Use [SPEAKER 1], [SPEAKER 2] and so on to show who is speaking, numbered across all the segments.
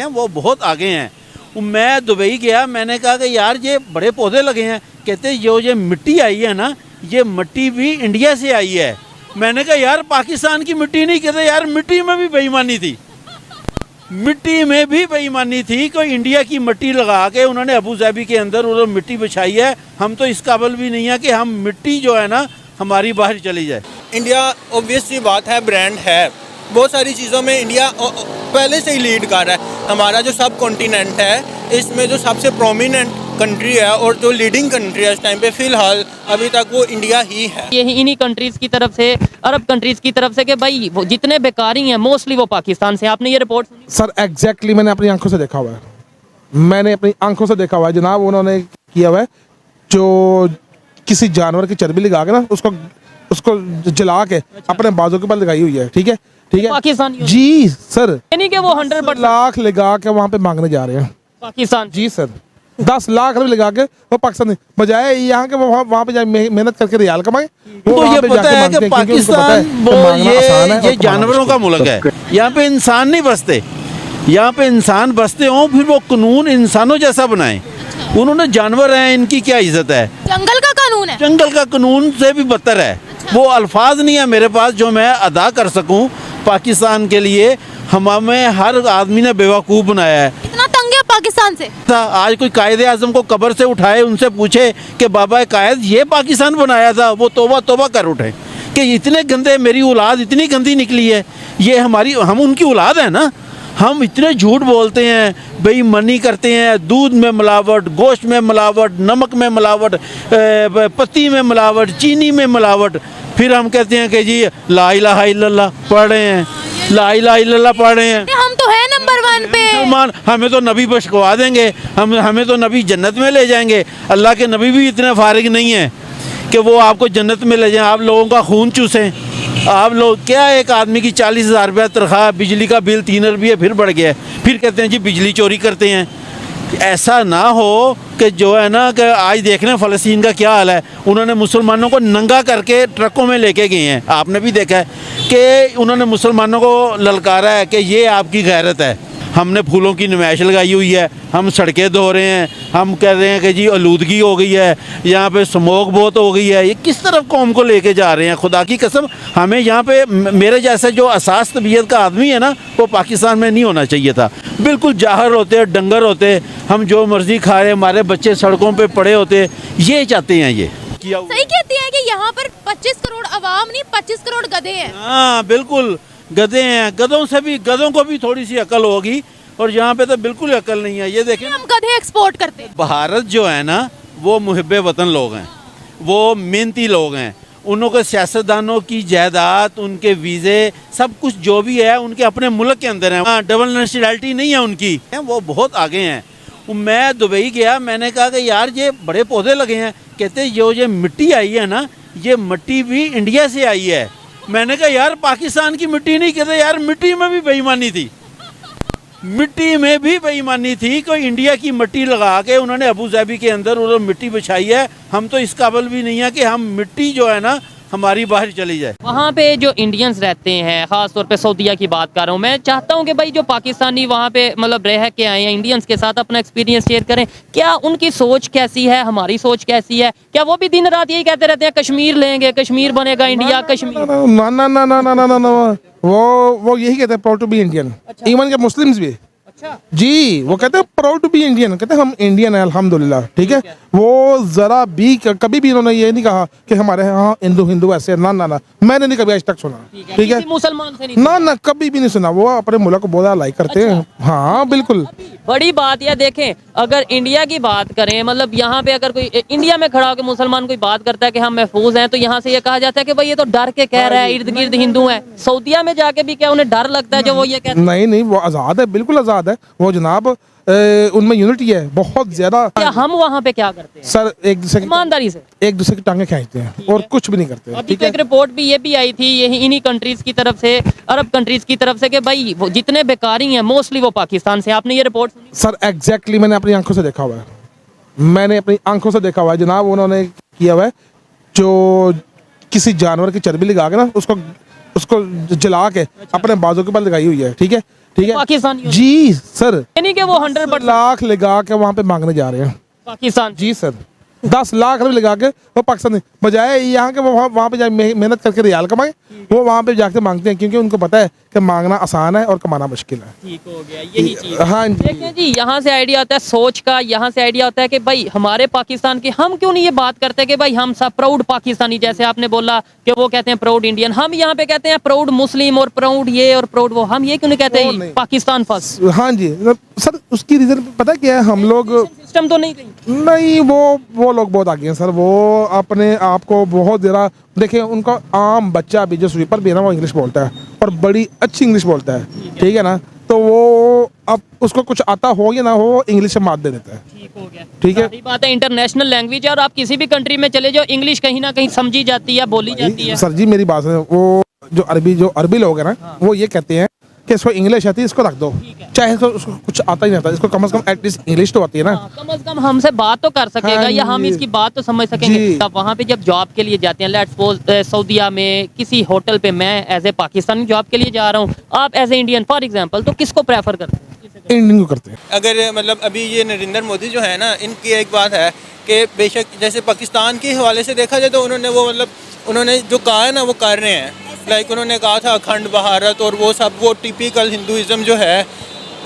[SPEAKER 1] वो बहुत आगे हैं। मैं दुबई गया, मैंने कहा कि यार ये बड़े पौधे लगे हैं। कहते ये मिट्टी आई है ना, ये मिट्टी भी इंडिया से आई है। मैंने कहा यार पाकिस्तान की मिट्टी नहीं। कहते यार मिट्टी में भी बेईमानी थी, मिट्टी में भी बेईमानी थी। कोई इंडिया की मिट्टी लगा के उन्होंने अबू धाबी के अंदर उन्होंने मिट्टी बिछाई है। हम तो इस काबिल भी नहीं है कि हम मिट्टी जो है ना हमारी बाहर चली जाए।
[SPEAKER 2] इंडिया ऑब्वियस सी बात है, ब्रांड है, बहुत सारी चीज़ों में इंडिया पहले से ही लीड कर रहा है। हमारा जो सब कॉन्टिनेंट है इसमें जो सबसे प्रोमिनेंट कंट्री है और जो लीडिंग कंट्री है इस टाइम पे फिलहाल अभी तक वो इंडिया ही है।
[SPEAKER 3] ये इन्हीं कंट्रीज़ की तरफ से, अरब कंट्रीज़ की तरफ से कि भाई वो जितने बेकारी हैं मोस्टली वो पाकिस्तान से। आपने ये रिपोर्ट सुनी?
[SPEAKER 4] सर एग्जैक्टली मैंने अपनी आंखों से देखा हुआ है, मैंने अपनी आंखों से देखा हुआ है जनाब। उन्होंने किया हुआ है जो किसी जानवर की चर्बी लगा के ना उसको जला के अपने बाजू के ऊपर लगाई हुई है। ठीक है, ठीक है
[SPEAKER 3] पाकिस्तान
[SPEAKER 4] जी सर,
[SPEAKER 3] यानी कि वो 100%
[SPEAKER 4] लाख लगा के वहाँ पे मांगने जा रहे हैं
[SPEAKER 3] पाकिस्तान।
[SPEAKER 4] जी सर, 10 लाख रुपए लगा के वो पाकिस्तान बजाय यहाँ के वहाँ पे मेहनत करके रियाल कमाए।
[SPEAKER 1] तो ये पता है कि पाकिस्तान ये जानवरों का मुल्क है। यहाँ पे इंसान नहीं बसते, यहाँ पे इंसान बसते हों फिर वो कानून इंसानों जैसा बनाए। उन्होंने जानवर हैं, इनकी क्या इज्जत है।
[SPEAKER 5] जंगल का कानून है,
[SPEAKER 1] जंगल का कानून से भी बदतर है। वो अल्फाज नहीं है मेरे पास जो मैं अदा कर सकूं पाकिस्तान के लिए। हमें हर आदमी ने बेवकूफ़ बनाया है।
[SPEAKER 5] इतना तंग है पाकिस्तान से।
[SPEAKER 1] आज कोई कायदे आज़म को कब्र से उठाए, उनसे पूछे कि बाबा कायद ये पाकिस्तान बनाया था, वो तौबा तौबा कर उठे कि इतने गंदे, मेरी औलाद इतनी गंदी निकली है। ये हम उनकी औलाद है ना। हम इतने झूठ बोलते हैं, बेईमानी करते हैं, दूध में मिलावट, गोश्त में मिलावट, नमक में मिलावट, पत्ती में मिलावट, चीनी में मिलावट। फिर हम कहते हैं कि जी ला इलाहा इल्लल्लाह पढ़ रहे हैं, ला इलाहा इल्लल्लाह पढ़ रहे हैं।
[SPEAKER 5] हम तो है नंबर 1 पे।
[SPEAKER 1] मुसलमान हमें तो नबी बशकवा देंगे, हमें तो नबी जन्नत में ले जाएंगे। अल्लाह के नबी भी इतने फारिग नहीं हैं कि वो आपको जन्नत में ले जाएं। आप लोगों का खून चूसें। आप लोग क्या, एक आदमी की 40,000 रुपया तनख्वाह, बिजली का बिल 3 रुपये फिर बढ़ गया है। फिर कहते हैं जी बिजली चोरी करते हैं। ऐसा ना हो कि जो है ना कि आज देख रहे हैं फ़लस्तीन का क्या हाल है। उन्होंने मुसलमानों को नंगा करके ट्रकों में लेके गए हैं। आपने भी देखा है कि उन्होंने मुसलमानों को ललकारा है कि ये आपकी गैरत है। हमने फूलों की नुमाइश लगाई हुई है, हम सड़कें धो रहे हैं, हम कह रहे हैं कि जी आलूदगी हो गई है, यहाँ पे स्मोक बहुत हो गई है। ये किस तरफ कौम को लेके जा रहे हैं? खुदा की कसम हमें यहाँ पे, मेरे जैसे जो असास तबीयत का आदमी है ना, वो पाकिस्तान में नहीं होना चाहिए था। बिल्कुल जाहिर होते, डंगर होते, हम जो मर्जी खा रहे, हमारे बच्चे सड़कों पर पड़े होते। ये चाहते हैं ये किया।
[SPEAKER 5] सही कहती है कि यहाँ पर 25 करोड़ अवाम नहीं, 25 करोड़ गधे हैं।
[SPEAKER 1] हाँ बिल्कुल, गधे हैं। गधों को भी थोड़ी सी अकल होगी, और यहाँ पे तो बिल्कुल अकल नहीं है। ये देखें,
[SPEAKER 5] हम गधे एक्सपोर्ट करते हैं।
[SPEAKER 1] भारत जो है ना वो मुहिब्बे वतन लोग हैं, वो मेहनती लोग हैं। उन्हों के सियासतदानों की जायदाद, उनके वीज़े, सब कुछ जो भी है उनके अपने मुल्क के अंदर है। हाँ, डबल नेशनलिटी नहीं है उनकी, वो बहुत आगे हैं। मैं दुबई गया, मैंने कहा कि यार ये बड़े पौधे लगे हैं। कहते ये मिट्टी आई है ना, ये मिट्टी भी इंडिया से आई है। मैंने कहा यार पाकिस्तान की मिट्टी नहीं। कहते यार मिट्टी में भी बेईमानी थी, मिट्टी में भी बेईमानी थी। कोई इंडिया की मिट्टी लगा के उन्होंने अबू धाबी के अंदर उन्होंने मिट्टी बिछाई है। हम तो इस काबिल भी नहीं है कि हम मिट्टी जो है ना हमारी बाहर चली जाए।
[SPEAKER 3] वहाँ पे जो इंडियंस रहते हैं, ख़ास तौर पे सऊदीया की बात कर रहा हूँ मैं, चाहता हूँ कि भाई जो पाकिस्तानी वहाँ पे मतलब रह के आए हैं, इंडियंस के साथ अपना एक्सपीरियंस शेयर करें। क्या उनकी सोच कैसी है, हमारी सोच कैसी है? क्या वो भी दिन रात यही कहते रहते हैं कश्मीर लेंगे, कश्मीर बनेगा इंडिया, कश्मीर?
[SPEAKER 4] ना ना ना ना ना ना ना ना, वो यही कहते हैं proud to be Indian. Even के मुस्लिम्स भी जी वो कहते हैं प्राउड टू बी इंडियन, कहते हैं हम इंडियन है अल्हम्दुलिल्लाह। ठीक है, वो जरा भी कभी भी इन्होंने ये नहीं कहा कि हमारे यहाँ हिंदू ऐसे। ना ना ना, मैंने नहीं कभी आज तक सुना। ठीक है,
[SPEAKER 3] मुसलमान से नहीं
[SPEAKER 4] ना ना कभी भी नहीं सुना। वो अपने मुल्क को बहुत लाइक करते हैं। हाँ बिल्कुल,
[SPEAKER 3] बड़ी बात यह देखें, अगर इंडिया की बात करें, मतलब यहाँ पे अगर कोई इंडिया में खड़ा होकर मुसलमान कोई बात करता है कि हम महफूज हैं, तो यहाँ से ये कहा जाता है कि भाई ये तो डर के कह रहा है, इर्द गिर्द हिंदू है। सऊदीया में जाके भी क्या उन्हें डर लगता है जो वो ये कहते हैं?
[SPEAKER 4] नहीं नहीं, वो आज़ाद है, बिल्कुल आज़ाद है वो जनाब। उनमें यूनिटी है बहुत ज्यादा।
[SPEAKER 3] क्या हम वहाँ पे क्या करते हैं
[SPEAKER 4] सर? एक दूसरे
[SPEAKER 3] ईमानदारी से
[SPEAKER 4] एक दूसरे की टांगे खींचते हैं और कुछ भी नहीं करते।
[SPEAKER 3] अभी तो एक रिपोर्ट भी ये भी आई थी यही इन्हीं कंट्रीज की तरफ से, अरब कंट्रीज की तरफ से कि भाई वो जितने बेकारी हैं मोस्टली वो पाकिस्तान से। आपने ये रिपोर्ट सुनी?
[SPEAKER 4] सर एग्जैक्टली मैंने अपनी आंखों से देखा हुआ है, मैंने अपनी आंखों से देखा हुआ है जनाब। उन्होंने किया हुआ है जो किसी जानवर की चर्बी लगा के ना उसको जला के अपने बाजू के ऊपर लगाई हुई है, ठीक है ठीक है
[SPEAKER 3] पाकिस्तानी
[SPEAKER 4] जी सर।
[SPEAKER 3] यानी कि वो 100%
[SPEAKER 4] लाख लगा के वहाँ पे मांगने जा रहे हैं
[SPEAKER 3] पाकिस्तान
[SPEAKER 4] जी सर, 10 लाख रुपए लगा के वो पाकिस्तान बजाय यहाँ के वो वहाँ पे मेहनत करके रियाल कमाए, वो वहाँ पे जाके मांगते हैं क्योंकि उनको पता है कि मांगना आसान है और कमाना मुश्किल है।
[SPEAKER 3] ठीक हो गया, यही चीज।
[SPEAKER 4] हाँ जी
[SPEAKER 3] देखिए जी, यहाँ से आइडिया आता है सोच का, यहाँ से आइडिया आता है कि भाई हमारे पाकिस्तान की हम क्यों नहीं ये बात करते कि भाई हम सब प्राउड पाकिस्तानी, जैसे आपने बोला कि वो कहते हैं प्राउड इंडियन, हम यहाँ पे कहते हैं प्राउड मुस्लिम और प्राउड ये और प्राउड वो, हम ये क्यों नहीं कहते
[SPEAKER 4] नहीं।
[SPEAKER 3] पाकिस्तान फर्स्ट?
[SPEAKER 4] हाँ जी सर, उसकी रीजन पता क्या है, हम लोग
[SPEAKER 3] सिस्टम तो नहीं कहीं।
[SPEAKER 4] नहीं, वो लोग बहुत आगे हैं सर, वो अपने आप को बहुत ज़रा देखिए, उनका आम बच्चा भी जो स्वीपर भी है ना वो इंग्लिश बोलता है और बड़ी अच्छी इंग्लिश बोलता है, ठीक है ना, तो वो अब उसको कुछ आता हो या ना हो इंग्लिश से मात दे देता है।
[SPEAKER 3] ठीक हो गया,
[SPEAKER 4] ठीक है,
[SPEAKER 3] सारी बात है, इंटरनेशनल लैंग्वेज है और आप किसी भी कंट्री में चले जाओ इंग्लिश कहीं ना कहीं समझी जाती है, बोली जाती है।
[SPEAKER 4] सर जी मेरी बात है, वो जो अरबी लोग हैं ना वो ये कहते हैं कि इसको इंग्लिश आती है इसको रख दो, चाहे उसको कुछ आता ही नहीं आता, इसको कम से कम एटलीस्ट इंग्लिश तो आती है ना,
[SPEAKER 3] कम से कम हमसे बात तो कर सकेगा
[SPEAKER 4] हाँ
[SPEAKER 3] या हम
[SPEAKER 4] जी।
[SPEAKER 3] इसकी बात तो समझ सकेंगे।
[SPEAKER 4] जी।
[SPEAKER 3] तब वहाँ पे जब जॉब के लिए जाते हैं, लेट्स सपोज सऊदीया में किसी होटल पे मैं एज ए पाकिस्तानी जॉब के लिए जा रहा हूँ, आप as a Indian for example, तो किसको प्रेफर करते हैं?
[SPEAKER 4] इंडियन को करते हैं।
[SPEAKER 2] अगर मतलब अभी ये नरेंद्र मोदी जो है ना, इनकी एक बात है कि बेशक जैसे पाकिस्तान के हवाले से देखा जाए तो उन्होंने जो कहा है ना वो कर रहे हैं। लाइक उन्होंने कहा था अखंड भारत और वो सब, वो टिपिकल हिंदुइज़्म जो है,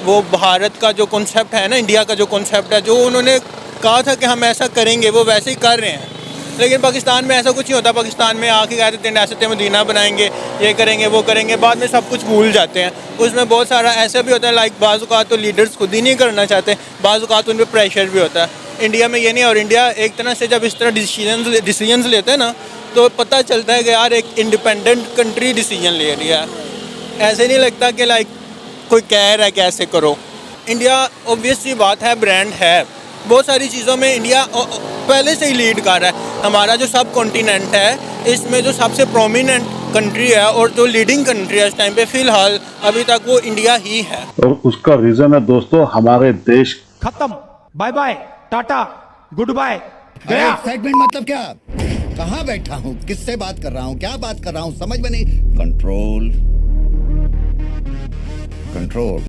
[SPEAKER 2] वो भारत का जो कॉन्सेप्ट है ना, इंडिया का जो कॉन्सेप्ट है, जो उन्होंने कहा था कि हम ऐसा करेंगे, वो वैसे ही कर रहे हैं। लेकिन पाकिस्तान में ऐसा कुछ नहीं होता। पाकिस्तान में आके कह देते हैं रियासत मदीना बनाएंगे, ये करेंगे वो करेंगे, बाद में सब कुछ भूल जाते हैं। उसमें बहुत सारा ऐसा भी होता है, लाइक बाज़ औक़ात तो लीडर्स खुद ही नहीं करना चाहते, बाज़ औक़ात उन पर प्रेशर भी होता है। इंडिया में ये नहीं, और इंडिया एक तरह से जब इस तरह डिसीजंस लेते हैं ना, तो पता चलता है कि यार एक इंडिपेंडेंट कंट्री डिसीजन ले रही है। ऐसे नहीं लगता कि लाइक कोई कह रहा है कि ऐसे करो। इंडिया ऑब्वियसली बात है, ब्रांड है, बहुत सारी चीज़ों में इंडिया पहले से ही लीड कर रहा है। हमारा जो सब कॉन्टिनेंट है, इसमें जो सबसे प्रोमिनेंट कंट्री है और जो लीडिंग कंट्री है इस टाइम पे फ़िलहाल अभी तक, वो इंडिया ही है।
[SPEAKER 6] और उसका रीज़न है दोस्तों हमारे देश।
[SPEAKER 7] खत्म, bye bye, tata, good bye, गया।
[SPEAKER 8] एक्साइटमेंट मतलब क्या? कहाँ बैठा हूँ, किससे बात कर रहा हूँ, क्या बात कर रहा हूँ, समझ में नहीं। Control control